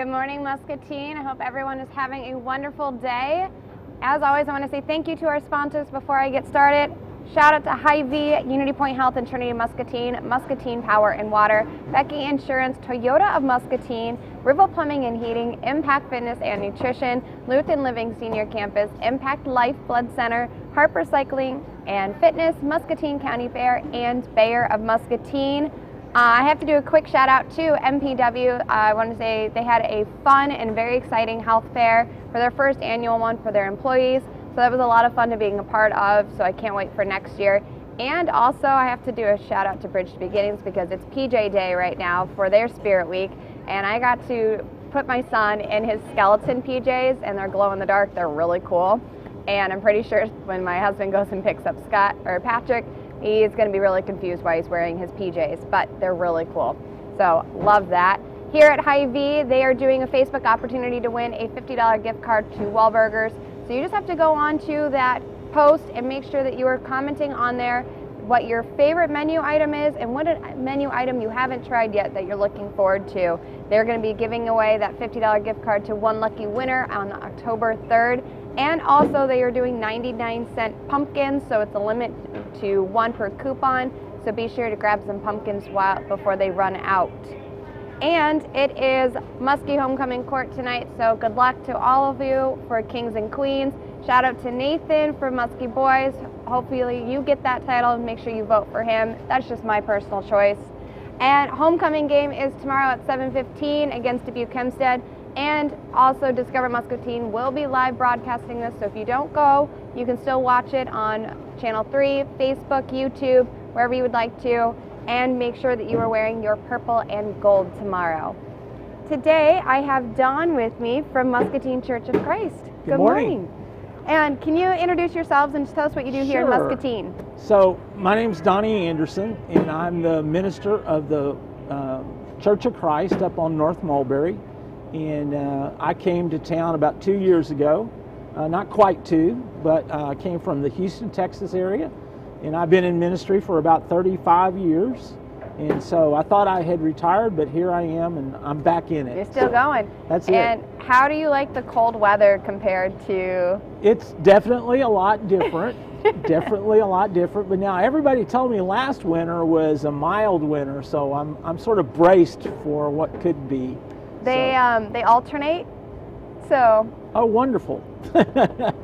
Good morning, Muscatine. I hope everyone is having a wonderful day. As always, I want to say thank you to our sponsors before I get started. Shout out to Hy-Vee, Unity Point Health and Trinity Muscatine, Muscatine Power and Water, Becky Insurance, Toyota of Muscatine, Rival Plumbing and Heating, Impact Fitness and Nutrition, Lutheran Living Senior Campus, Impact Life Blood Center, Harper Cycling and Fitness, Muscatine County Fair, and Bayer of Muscatine. I have to do a quick shout out to MPW. I want to say they had a fun and very exciting health fair for their first annual one for their employees. So that was a lot of fun to being a part of, so I can't wait for next year. And also I have to do a shout out to Bridge to Beginnings because it's PJ Day right now for their Spirit Week, and I got to put my son in his skeleton PJs, and they're glow in the dark. They're really cool. And I'm pretty sure when my husband goes and picks up Scott or Patrick, he's going to be really confused why he's wearing his PJs, but they're really cool. So love that. Here at Hy-Vee, they are doing a Facebook opportunity to win a $50 gift card to Wahlburgers. So you just have to go on to that post and make sure that you are commenting on there what your favorite menu item is and what menu item you haven't tried yet that you're looking forward to. They're going to be giving away that $50 gift card to one lucky winner on October 3rd. And also they are doing 99-cent pumpkins, so it's a limit to one per coupon. So be sure to grab some pumpkins before they run out. And it is Muskie Homecoming Court tonight, so good luck to all of you for Kings and Queens. Shout out to Nathan for Muskie Boys. Hopefully you get that title and make sure you vote for him. That's just my personal choice. And homecoming game is tomorrow at 7:15 against Dubuque Hempstead. And also Discover Muscatine will be live broadcasting this, so if you don't go, you can still watch it on Channel 3, Facebook, YouTube, wherever you would like to, and make sure that you are wearing your purple and gold tomorrow. Today, I have Don with me from Muscatine Church of Christ. Good morning. And can you introduce yourselves and just tell us what you do here in Muscatine? So, my name's Donnie Anderson, and I'm the minister of the Church of Christ up on North Mulberry. And I came to town about 2 years ago, not quite two, but I came from the Houston, Texas area, and I've been in ministry for about 35 years. And so I thought I had retired, but here I am, and I'm back in it. You're still going. That's it. And how do you like the cold weather compared to? It's definitely a lot different. Definitely a lot different. But now everybody told me last winter was a mild winter, so I'm sort of braced for what could be. They alternate, so. Oh, wonderful.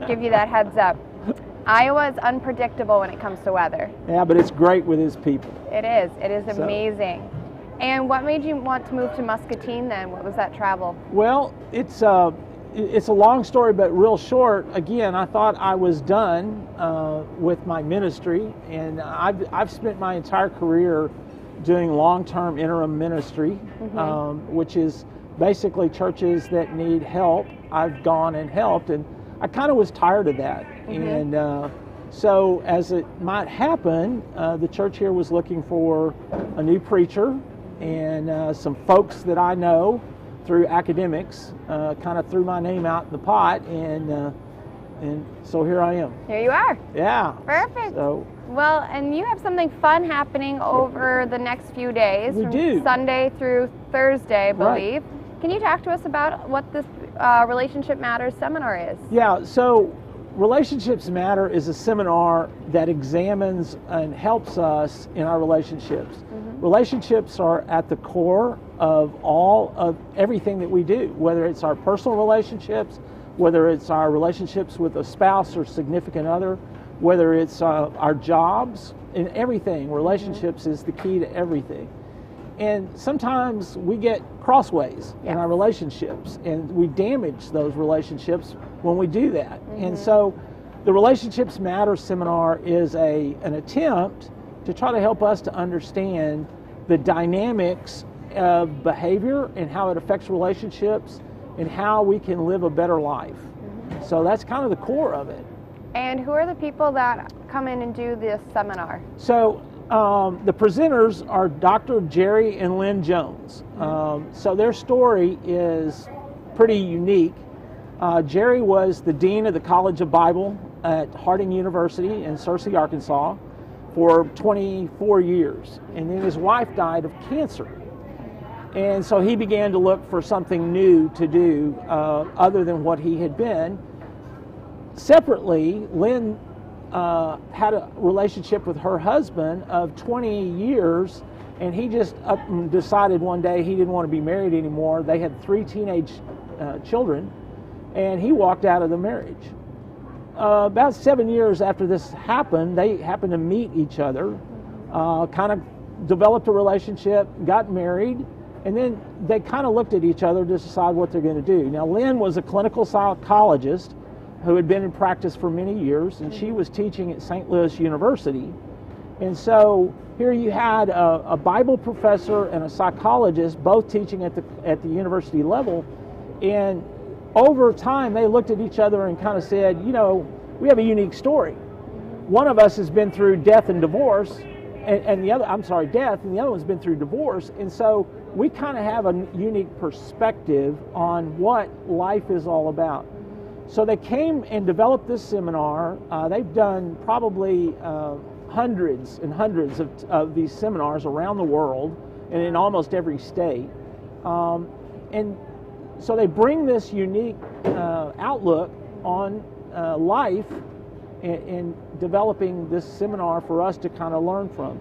Give you that heads up. Iowa's unpredictable when it comes to weather. Yeah, but it's great with his people. It is. It is amazing. And what made you want to move to Muscatine then? What was that travel? Well, it's a long story, but real short. Again, I thought I was done with my ministry, and I've spent my entire career doing long-term interim ministry, which is basically churches that need help. I've gone and helped, and I kind of was tired of that. And so as it might happen, the church here was looking for a new preacher, and some folks that I know through academics kind of threw my name out in the pot, and so here I am. Here you are. Yeah. Perfect. So, well, and you have something fun happening over the next few days. We from do. Sunday through Thursday, I believe. Right. Can you talk to us about what this Relationship Matters seminar is? Yeah, so Relationships Matter is a seminar that examines and helps us in our relationships. Relationships are at the core of everything that we do, whether it's our personal relationships, whether it's our relationships with a spouse or significant other, whether it's our jobs, and everything. Relationships is the key to everything. And sometimes we get crossways in our relationships, and we damage those relationships when we do that. And so the Relationships Matter seminar is an attempt to try to help us to understand the dynamics of behavior and how it affects relationships and how we can live a better life. So that's kind of the core of it. And who are the people that come in and do this seminar? So the presenters are Dr. Jerry and Lynn Jones. So their story is pretty unique. Jerry was the dean of the College of Bible at Harding University in Searcy, Arkansas for 24 years. And then his wife died of cancer. And so he began to look for something new to do other than what he had been. Separately, Lynn had a relationship with her husband of 20 years, and he just decided one day he didn't want to be married anymore. They had 3 teenage children, and he walked out of the marriage. About 7 years after this happened, they happened to meet each other, kind of developed a relationship, got married, and then they kind of looked at each other to decide what they're going to do. Now, Lynn was a clinical psychologist who had been in practice for many years, and she was teaching at St. Louis University. And so here you had a Bible professor and a psychologist both teaching at the university level. And over time, they looked at each other and kind of said, you know, we have a unique story. One of us has been through death and divorce, and the other, death, and the other one's been through divorce. And so we kind of have a unique perspective on what life is all about. So they came and developed this seminar. They've done probably hundreds and hundreds of these seminars around the world and in almost every state. And so they bring this unique outlook on life in developing this seminar for us to kind of learn from.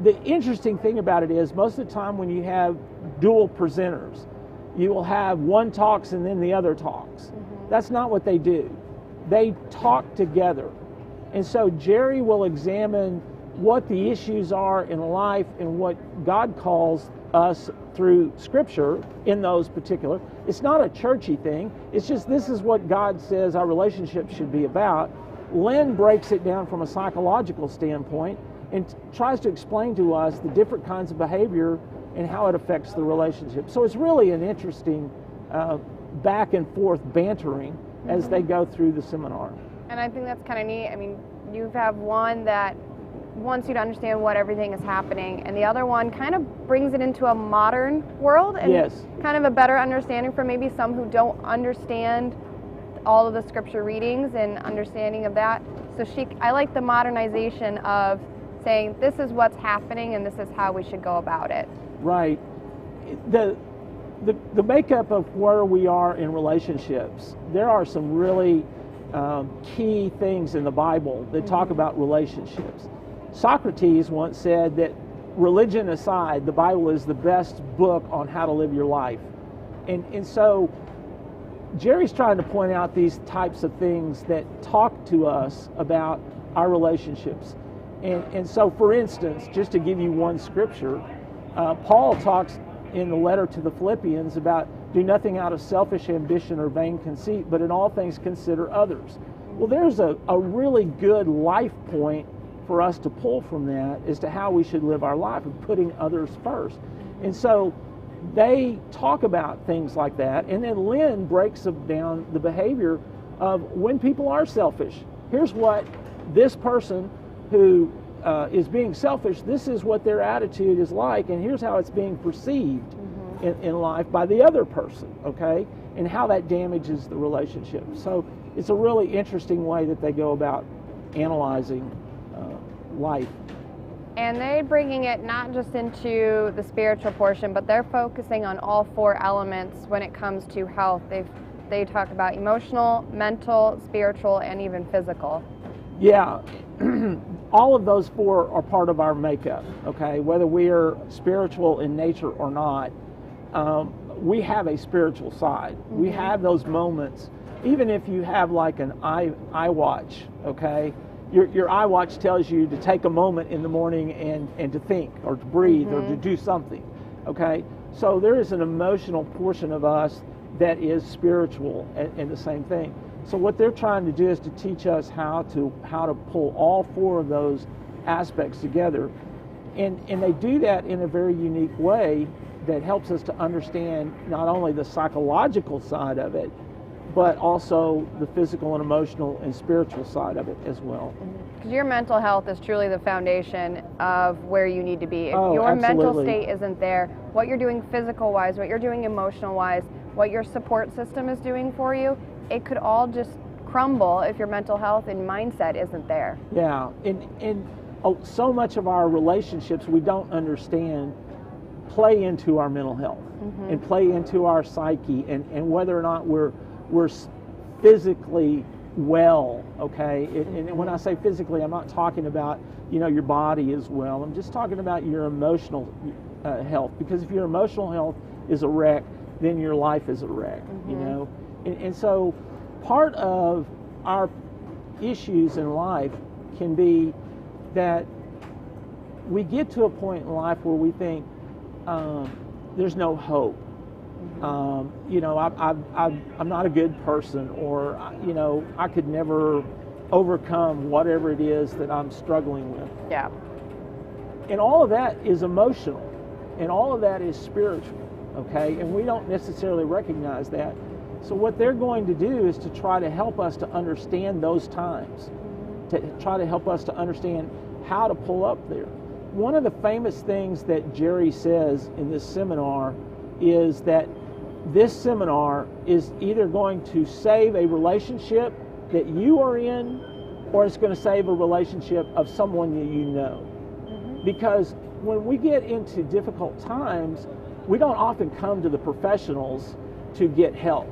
The interesting thing about it is most of the time when you have dual presenters, you will have one talks and then the other talks. That's not what they do. They talk together. And so Jerry will examine what the issues are in life and what God calls us through Scripture in those particular. It's not a churchy thing. It's just this is what God says our relationship should be about. Lynn breaks it down from a psychological standpoint and tries to explain to us the different kinds of behavior and how it affects the relationship. So it's really an interesting back and forth bantering as they go through the seminar. And I think that's kind of neat. I mean, you have one that wants you to understand what everything is happening, and the other one kind of brings it into a modern world and Yes. kind of a better understanding for maybe some who don't understand all of the scripture readings and understanding of that. So I like the modernization of saying this is what's happening and this is how we should go about it. Right. The makeup of where we are in relationships, there are some really key things in the Bible that talk about relationships. Socrates once said that religion aside, the Bible is the best book on how to live your life. And so Jerry's trying to point out these types of things that talk to us about our relationships. And so, for instance, just to give you one scripture, Paul talks in the letter to the Philippians about do nothing out of selfish ambition or vain conceit, but in all things consider others. Well, there's a really good life point for us to pull from that as to how we should live our life and putting others first. And so they talk about things like that, and then Lynn breaks down the behavior of when people are selfish. Here's what this person who is being selfish, this is what their attitude is like, and here's how it's being perceived in life by the other person, okay? And how that damages the relationship. So it's a really interesting way that they go about analyzing life. And they're bringing it not just into the spiritual portion, but they're focusing on all 4 elements when it comes to health. They talk about emotional, mental, spiritual, and even physical. Yeah, all of those 4 are part of our makeup, okay? Whether we are spiritual in nature or not, we have a spiritual side. We have those moments. Even if you have like an iWatch, okay? Your iWatch tells you to take a moment in the morning and to think or to breathe or to do something, okay? So there is an emotional portion of us that is spiritual and the same thing. So what they're trying to do is to teach us how to pull all 4 of those aspects together. And they do that in a very unique way that helps us to understand not only the psychological side of it, but also the physical and emotional and spiritual side of it as well. Because your mental health is truly the foundation of where you need to be. If your absolutely. mental state isn't there, what you're doing physical-wise, what you're doing emotional-wise, what your support system is doing for you, it could all just crumble if your mental health and mindset isn't there. Yeah, and so much of our relationships we don't understand play into our mental health and play into our psyche and whether or not we're physically well, okay? And when I say physically, I'm not talking about, your body is well. I'm just talking about your emotional health, because if your emotional health is a wreck, then your life is a wreck, And so part of our issues in life can be that we get to a point in life where we think there's no hope. I'm not a good person, or I could never overcome whatever it is that I'm struggling with. Yeah. And all of that is emotional, and all of that is spiritual, okay? And we don't necessarily recognize that. So what they're going to do is to try to help us to understand those times, to try to help us to understand how to pull up there. One of the famous things that Jerry says in this seminar is that this seminar is either going to save a relationship that you are in, or it's going to save a relationship of someone that you know. Because when we get into difficult times, we don't often come to the professionals to get help.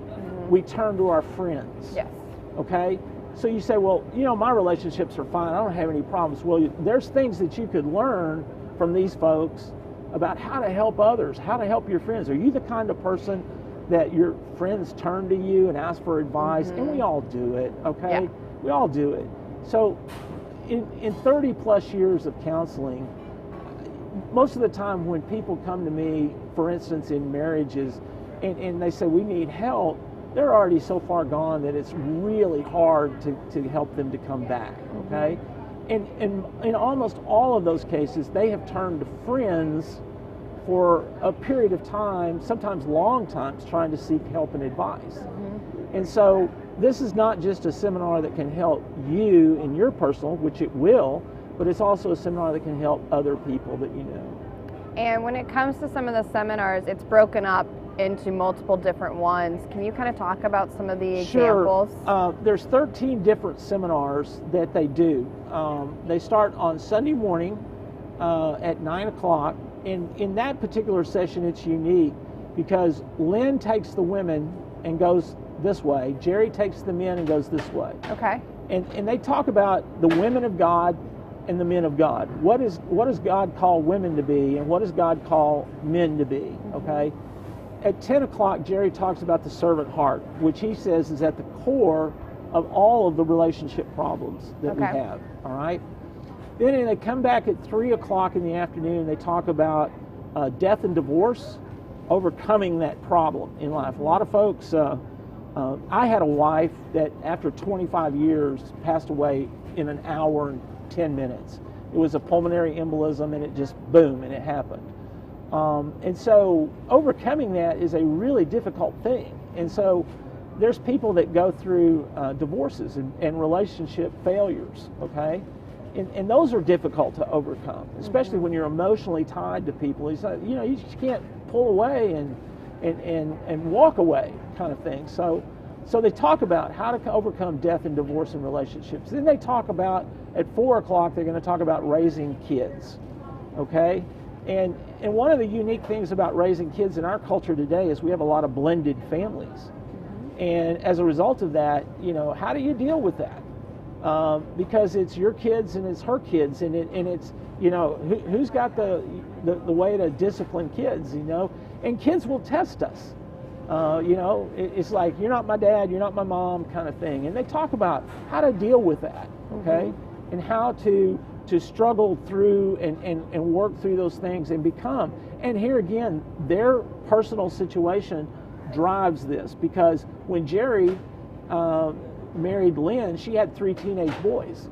We turn to our friends. Yes. Okay? So you say, well, my relationships are fine. I don't have any problems. Well, there's things that you could learn from these folks about how to help others, how to help your friends. Are you the kind of person that your friends turn to you and ask for advice? And we all do it, okay? Yeah. We all do it. So in 30 plus years of counseling, most of the time when people come to me, for instance, in marriages, and they say, we need help, they're already so far gone that it's really hard to help them to come back, okay? And in almost all of those cases, they have turned to friends for a period of time, sometimes long times, trying to seek help and advice. And so this is not just a seminar that can help you in your personal, which it will, but it's also a seminar that can help other people that you know. And when it comes to some of the seminars, it's broken up into multiple different ones. Can you kind of talk about some of the examples? Sure. There's 13 different seminars that they do. They start on Sunday morning at 9 o'clock. And in that particular session, it's unique because Lynn takes the women and goes this way. Jerry takes the men and goes this way. Okay. And they talk about the women of God and the men of God. What does God call women to be, and what does God call men to be? Okay. At 10 o'clock, Jerry talks about the servant heart, which he says is at the core of all of the relationship problems that we have. All right. Then they come back at 3 o'clock in the afternoon. They talk about death and divorce, overcoming that problem in life. A lot of folks. I had a wife that after 25 years passed away in an hour and 10 minutes. It was a pulmonary embolism, and it just boom, and it happened. And so overcoming that is a really difficult thing. And so there's people that go through divorces and relationship failures, okay? And those are difficult to overcome, especially when you're emotionally tied to people. It's like, you just can't pull away and walk away kind of thing. So they talk about how to overcome death and divorce in relationships. Then they talk about, at 4 o'clock, they're going to talk about raising kids, okay? And one of the unique things about raising kids in our culture today is we have a lot of blended families. And as a result of that, how do you deal with that? Because it's your kids and it's her kids, and it's who's got the way to discipline kids, and kids will test us. It's like, you're not my dad, you're not my mom kind of thing. And they talk about how to deal with that, okay? And how to struggle through and work through those things and become. And here again, their personal situation drives this, because when Jerry married Lynn, she had 3 teenage boys.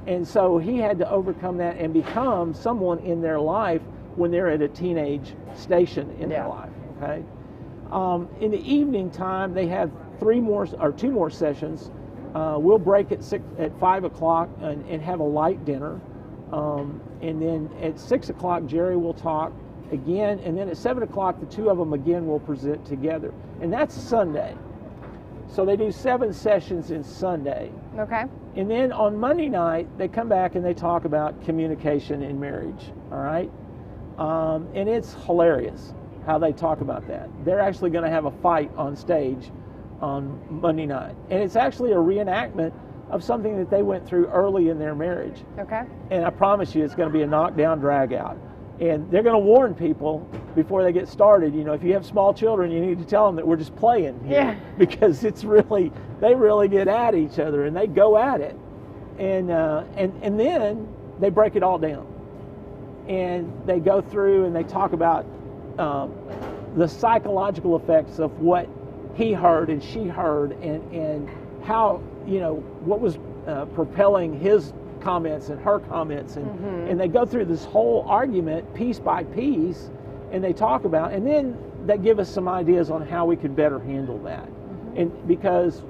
And so he had to overcome that and become someone in their life when they're at a teenage station in their life, okay? In the evening time, they have 2 more sessions. We'll break at 5 o'clock and have a light dinner. And then at 6 o'clock, Jerry will talk again. And then at 7 o'clock, the 2 of them again will present together. And that's Sunday. So they do 7 sessions in Sunday. Okay. And then on Monday night, they come back and they talk about communication in marriage. All right. And it's hilarious how they talk about that. They're actually going to have a fight on stage on Monday night. And it's actually a reenactment of something that they went through early in their marriage. Okay. And I promise you it's going to be a knockdown, drag out. And they're going to warn people before they get started. You know, if you have small children, you need to tell them that we're just playing here. Yeah. Because it's really, they really get at each other and they go at it. And then they break it all down. And they go through and they talk about the psychological effects of what he heard and she heard, and how, you know, what was propelling his comments and her comments, and they go through this whole argument piece by piece, and they talk about, and then they give us some ideas on how we could better handle that. And because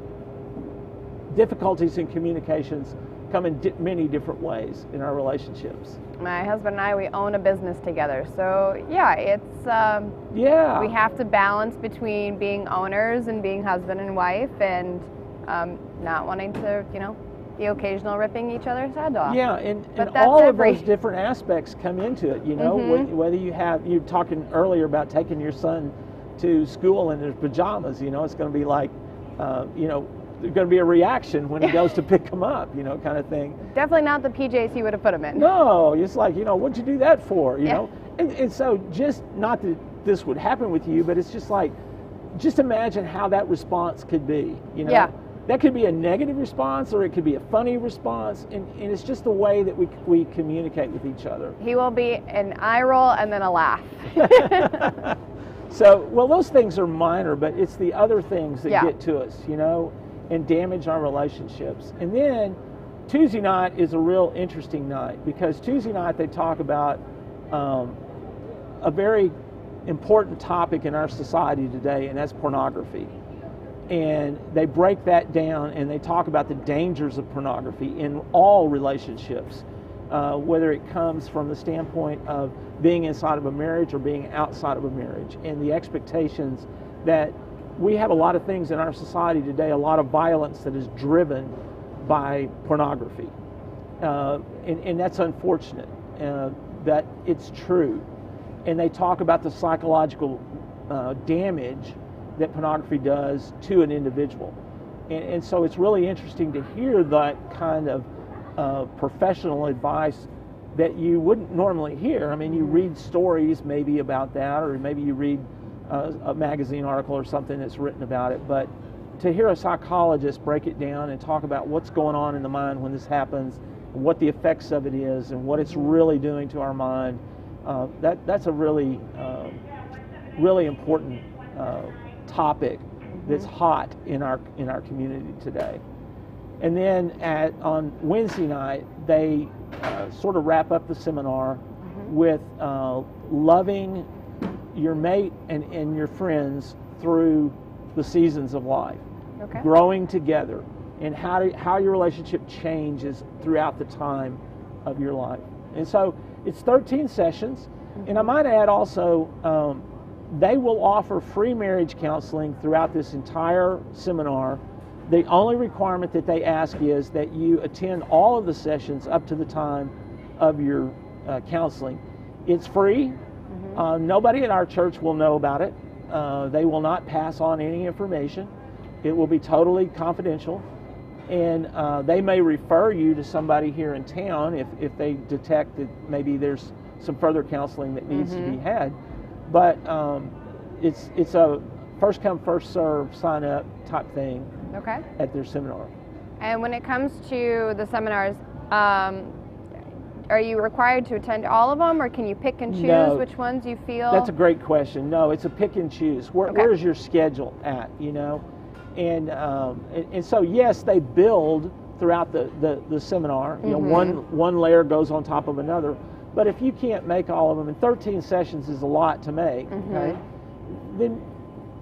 difficulties in communications come in many different ways in our relationships. My husband and I, we own a business together, so yeah, it's we have to balance between being owners and being husband and wife, and not wanting to, you know, the occasional ripping each other's head off. Yeah, and all of those different aspects come into it, you know, whether you were talking earlier about taking your son to school in his pajamas, you know, it's going to be like, you know, there's going to be a reaction when he goes to pick him up, you know, kind of thing. Definitely not the PJs he would have put him in. No, it's like, you know, what'd you do that for, you know? And so just, not that this would happen with you, but it's just like, just imagine how that response could be, you know? Yeah. That could be a negative response, or it could be a funny response, and it's just the way that we communicate with each other. He will be an eye roll and then a laugh. So, well, those things are minor, but it's the other things that get to us, you know, and damage our relationships. And then Tuesday night is a real interesting night, because Tuesday night they talk about a very important topic in our society today, and that's pornography. And they break that down, and they talk about the dangers of pornography in all relationships, whether it comes from the standpoint of being inside of a marriage or being outside of a marriage, and the expectations that we have a lot of things in our society today, a lot of violence that is driven by pornography. And that's unfortunate that it's true. And they talk about the psychological damage that pornography does to an individual. And so it's really interesting to hear that kind of professional advice that you wouldn't normally hear. I mean, you read stories maybe about that, or maybe you read a magazine article or something that's written about it, but to hear a psychologist break it down and talk about what's going on in the mind when this happens, and what the effects of it is, and what it's really doing to our mind, that's a really, really important topic that's hot in our community today. And then on Wednesday night, they sort of wrap up the seminar with loving your mate and your friends through the seasons of life, growing together, and how your relationship changes throughout the time of your life. And so it's 13 sessions, and I might add also, they will offer free marriage counseling throughout this entire seminar. The only requirement that they ask is that you attend all of the sessions up to the time of your counseling. It's free. Nobody at our church will know about it. They will not pass on any information. It will be totally confidential. And they may refer you to somebody here in town if they detect that maybe there's some further counseling that needs to be had. But it's a first come, first serve, sign up type thing at their seminar. And when it comes to the seminars, are you required to attend all of them, or can you pick and choose which ones you feel? That's a great question. No, it's a pick and choose. Where's your schedule at, you know? And so, yes, they build throughout the seminar. You know, one layer goes on top of another. But if you can't make all of them, and 13 sessions is a lot to make, okay, then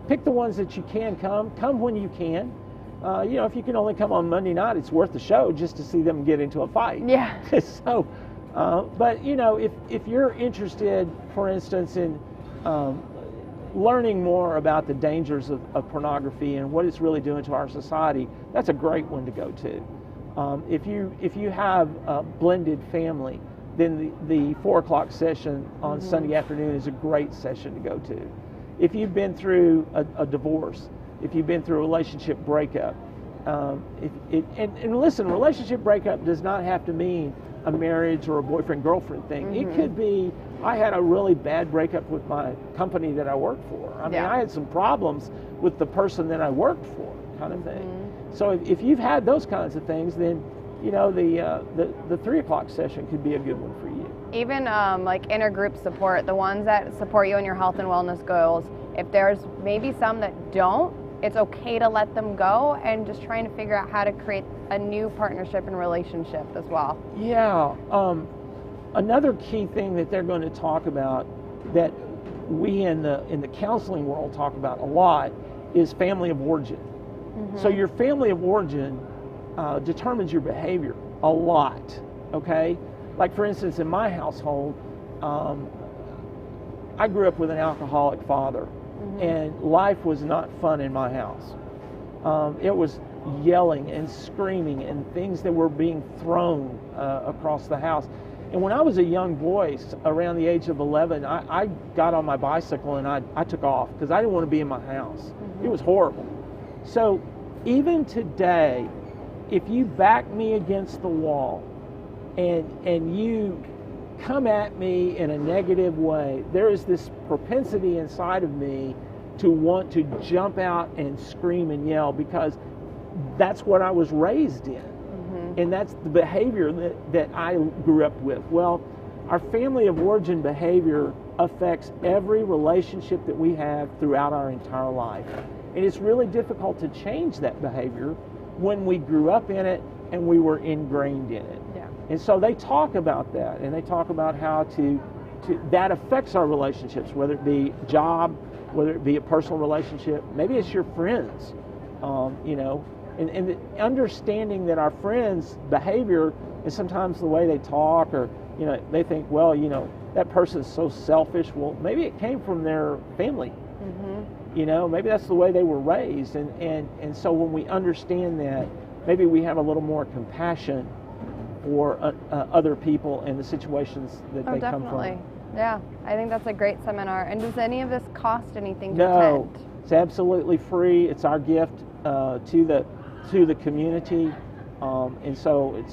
pick the ones that you can come when you can. You know, if you can only come on Monday night, it's worth the show just to see them get into a fight. Yeah. So, but you know, if you're interested, for instance, in learning more about the dangers of pornography and what it's really doing to our society, that's a great one to go to. If you have a blended family, then the 4 o'clock session on Sunday afternoon is a great session to go to. If you've been through a divorce, if you've been through a relationship breakup, and listen, relationship breakup does not have to mean a marriage or a boyfriend-girlfriend thing. It could be, I had a really bad breakup with my company that I worked for. I mean, I had some problems with the person that I worked for, kind of thing. So if you've had those kinds of things, then the 3 o'clock session could be a good one for you. Even like intergroup support, the ones that support you in your health and wellness goals, if there's maybe some that don't, it's okay to let them go and just trying to figure out how to create a new partnership and relationship as well. Yeah. Another key thing that they're going to talk about that we in the counseling world talk about a lot is family of origin. So your family of origin determines your behavior a lot, okay? Like for instance, in my household, I grew up with an alcoholic father, and life was not fun in my house. It was yelling and screaming and things that were being thrown across the house. And when I was a young boy, around the age of 11, I got on my bicycle and I took off because I didn't want to be in my house. It was horrible. So even today, if you back me against the wall and you come at me in a negative way, there is this propensity inside of me to want to jump out and scream and yell because that's what I was raised in. And that's the behavior that I grew up with. Well, our family of origin behavior affects every relationship that we have throughout our entire life. And it's really difficult to change that behavior when we grew up in it and we were ingrained in it. Yeah. And so they talk about that, and they talk about how to that affects our relationships, whether it be job, whether it be a personal relationship, maybe it's your friends, and the understanding that our friends' behavior is sometimes the way they talk, or they think, well, that person's so selfish. Well, maybe it came from their family. Maybe that's the way they were raised, and so when we understand that, maybe we have a little more compassion for other people and the situations that they come from. Yeah, I think that's a great seminar. And does any of this cost anything to No, attend? it's absolutely free. It's our gift to the community, and so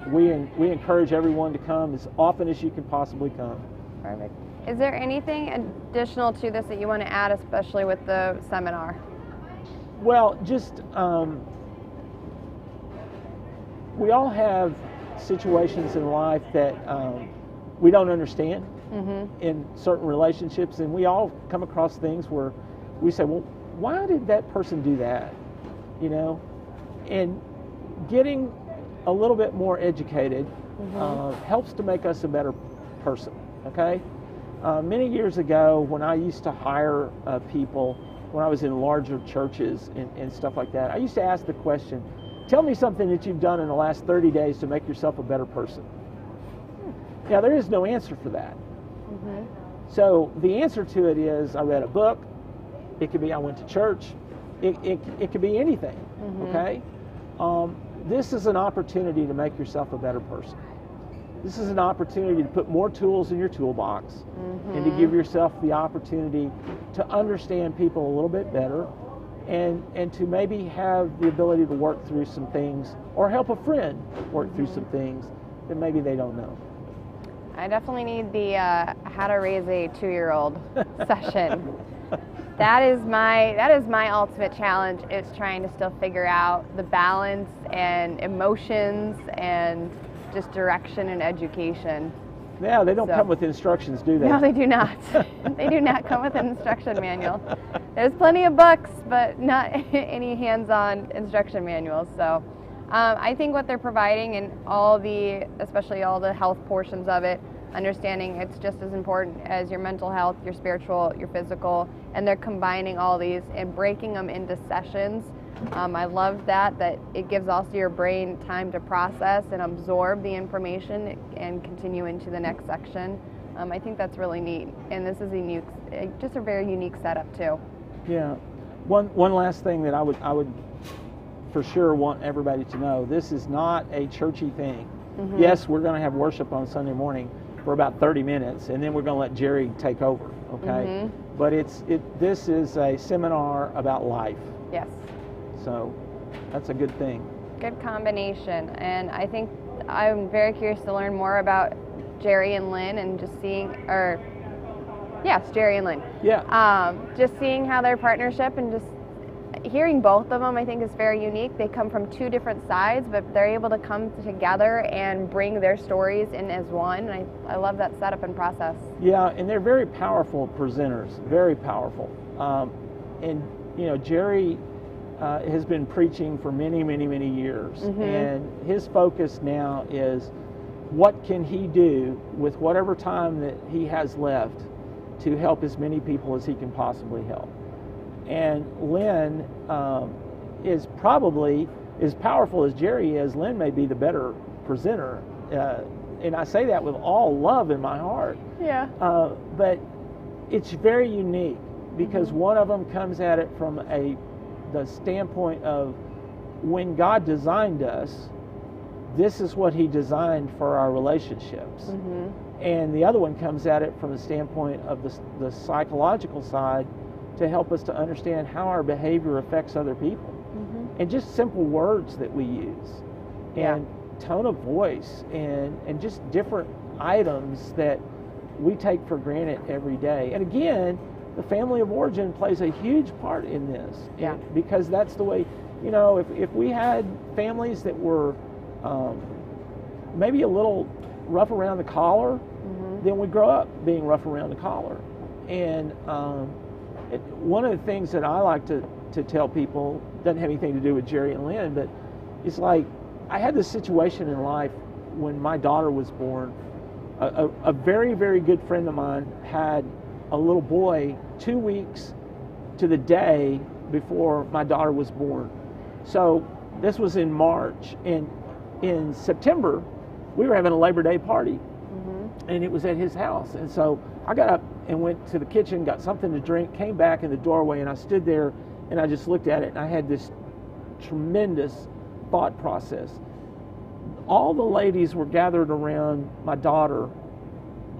we encourage everyone to come as often as you can possibly come. Perfect. Is there anything additional to this that you want to add, especially with the seminar? Well, just we all have situations in life that we don't understand in certain relationships, and we all come across things where we say, well, why did that person do that? And getting a little bit more educated helps to make us a better person, okay? Many years ago, when I used to hire people, when I was in larger churches and stuff like that, I used to ask the question, tell me something that you've done in the last 30 days to make yourself a better person. Now, there is no answer for that. So the answer to it is I read a book. It could be I went to church. It could be anything, okay? This is an opportunity to make yourself a better person. This is an opportunity to put more tools in your toolbox and to give yourself the opportunity to understand people a little bit better and to maybe have the ability to work through some things or help a friend work through some things that maybe they don't know. I definitely need the how to raise a 2-year-old session. That is my ultimate challenge. It's trying to still figure out the balance and emotions and just direction and education. Yeah, they don't come with instructions, do they? No, they do not. They do not come with an instruction manual. There's plenty of books, but not any hands-on instruction manuals. So I think what they're providing and especially all the health portions of it, understanding it's just as important as your mental health, your spiritual, your physical, and they're combining all these and breaking them into sessions. I love that it gives also your brain time to process and absorb the information and continue into the next section. I think that's really neat, and this is just a very unique setup too. Yeah. One last thing that I would for sure want everybody to know: this is not a churchy thing. Yes, we're going to have worship on Sunday morning for about 30 minutes, and then we're going to let Jerry take over, okay? But this is a seminar about life. Yes. So that's a good thing. Good combination. And I think I'm very curious to learn more about Jerry and Lynn and just seeing, yes, Jerry and Lynn. Yeah. Just seeing how their partnership and just hearing both of them, I think, is very unique. They come from two different sides, but they're able to come together and bring their stories in as one. And I love that setup and process. Yeah, and they're very powerful presenters, very powerful. And, you know, Jerry has been preaching for many, many, many years. And his focus now is what can he do with whatever time that he has left to help as many people as he can possibly help. And Lynn is probably, as powerful as Jerry is, Lynn may be the better presenter. And I say that with all love in my heart. Yeah. But it's very unique because one of them comes at it from the standpoint of when God designed us, this is what he designed for our relationships. And the other one comes at it from the standpoint of the psychological side to help us to understand how our behavior affects other people. And just simple words that we use. And tone of voice and just different items that we take for granted every day. And again, the family of origin plays a huge part in this. Yeah. Because that's the way, you know, if we had families that were maybe a little rough around the collar, then we grow up being rough around the collar. And one of the things that I like to tell people, doesn't have anything to do with Jerry and Lynn, but it's like, I had this situation in life when my daughter was born. A very, very good friend of mine had a little boy 2 weeks to the day before my daughter was born. So this was in March, and in September, we were having a Labor Day party, and it was at his house. And so I got up and went to the kitchen, got something to drink, came back in the doorway, and I stood there, and I just looked at it, and I had this tremendous thought process. All the ladies were gathered around my daughter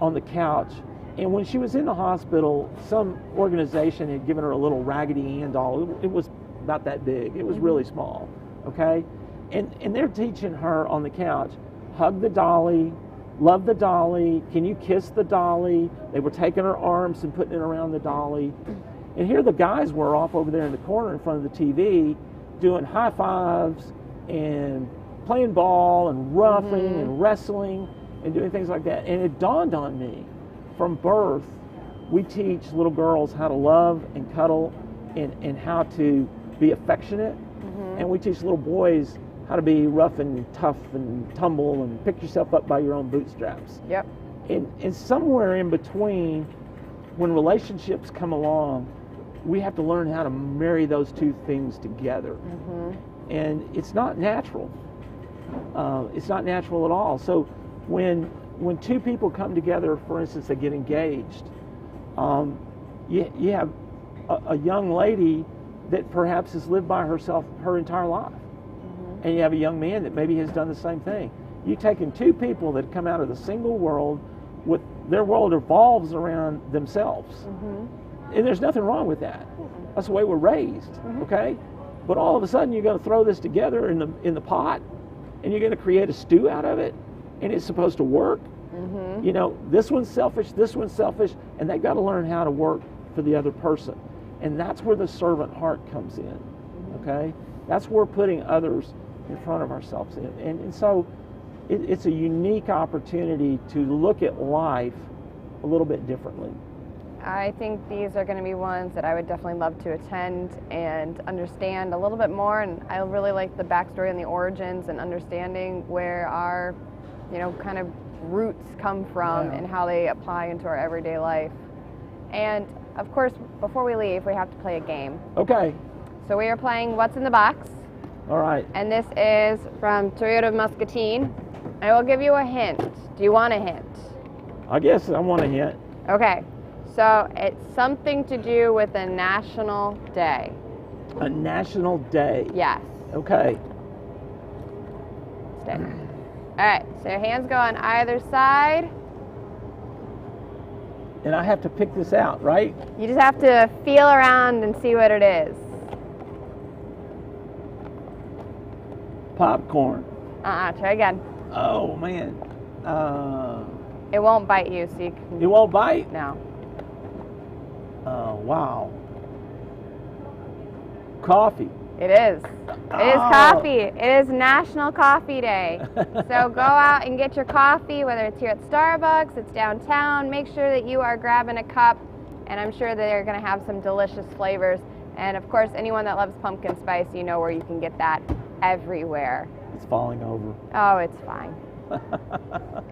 on the couch, and when she was in the hospital, some organization had given her a little Raggedy Ann doll. It was about that big. It was really small, okay? And they're teaching her on the couch, hug the dolly, love the dolly, can you kiss the dolly? They were taking her arms and putting it around the dolly. And here the guys were off over there in the corner in front of the TV doing high fives and playing ball and roughing and wrestling and doing things like that. And it dawned on me, from birth, we teach little girls how to love and cuddle and how to be affectionate. And we teach little boys how to be rough and tough and tumble and pick yourself up by your own bootstraps. Yep. And somewhere in between, when relationships come along, we have to learn how to marry those two things together. And it's not natural. It's not natural at all. So when two people come together, for instance, they get engaged, you have a young lady that perhaps has lived by herself her entire life. And you have a young man that maybe has done the same thing. You've taken two people that come out of the single world, with their world revolves around themselves. And there's nothing wrong with that. That's the way we're raised, okay? But all of a sudden you're going to throw this together in the pot, and you're going to create a stew out of it, and it's supposed to work. You know, this one's selfish, and they've got to learn how to work for the other person. And that's where the servant heart comes in, okay? That's where putting others in front of ourselves in. And so it's a unique opportunity to look at life a little bit differently. I think these are going to be ones that I would definitely love to attend and understand a little bit more. And I really like the backstory and the origins and understanding where our, you know, kind of roots come from and how they apply into our everyday life. And of course, before we leave, we have to play a game. Okay. So we are playing What's in the Box. All right. And this is from Toyota Muscatine. I will give you a hint. Do you want a hint? I guess I want a hint. Okay. So it's something to do with a national day. A national day. Yes. Okay. Stay. right, so your hands go on either side. And I have to pick this out, right? You just have to feel around and see what it is. Popcorn. Try again. Oh, man. It won't bite you, so you can... It won't bite? No. Oh, wow. Coffee. It is. It is coffee. It is National Coffee Day. So go out and get your coffee, whether it's here at Starbucks, it's downtown. Make sure that you are grabbing a cup, and I'm sure that they're going to have some delicious flavors. And of course, anyone that loves pumpkin spice, you know where you can get that everywhere. It's falling over. Oh, it's fine.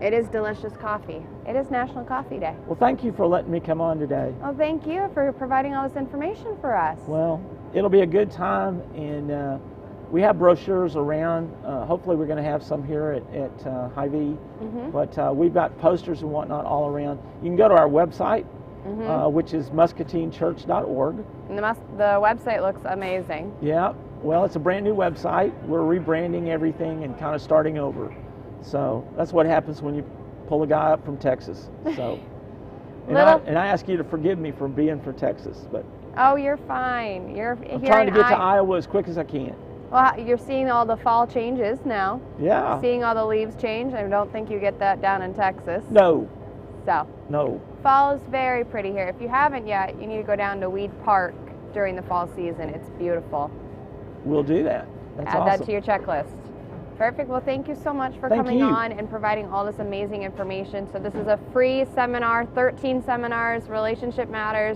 It is delicious coffee. It is National Coffee Day. Well, thank you for letting me come on today. Well, thank you for providing all this information for us. Well, it'll be a good time, and we have brochures around. Hopefully we're going to have some here at Hy-Vee, but we've got posters and whatnot all around. You can go to our website, which is muscatinechurch.org. And the website looks amazing. Yeah, well, it's a brand new website. We're rebranding everything and kind of starting over. So that's what happens when you pull a guy up from Texas. So, and I ask you to forgive me for being from Texas, but oh, you're fine. I'm trying to get to Iowa as quick as I can. Well, you're seeing all the fall changes now. Yeah. Seeing all the leaves change. I don't think you get that down in Texas. No. So. No. Fall is very pretty here. If you haven't yet, you need to go down to Weed Park during the fall season. It's beautiful. We'll do that. That's Add awesome. that to your checklist. Perfect. Well, thank you so much for coming on and providing all this amazing information. So this is a free seminar, 13 seminars, Relationship Matters.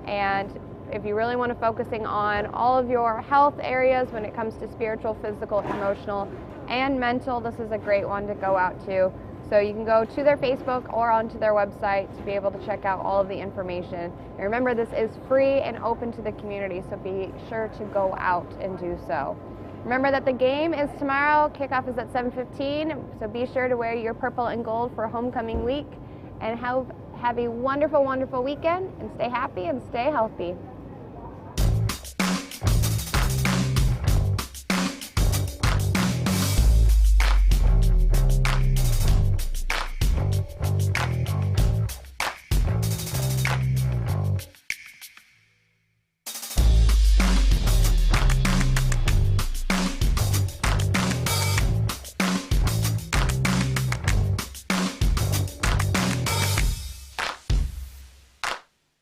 And if you really want to focusing on all of your health areas when it comes to spiritual, physical, emotional, and mental, this is a great one to go out to. So you can go to their Facebook or onto their website to be able to check out all of the information. And remember, this is free and open to the community, so be sure to go out and do so. Remember that the game is tomorrow. Kickoff is at 7:15, so be sure to wear your purple and gold for homecoming week. And have a wonderful, wonderful weekend, and stay happy and stay healthy.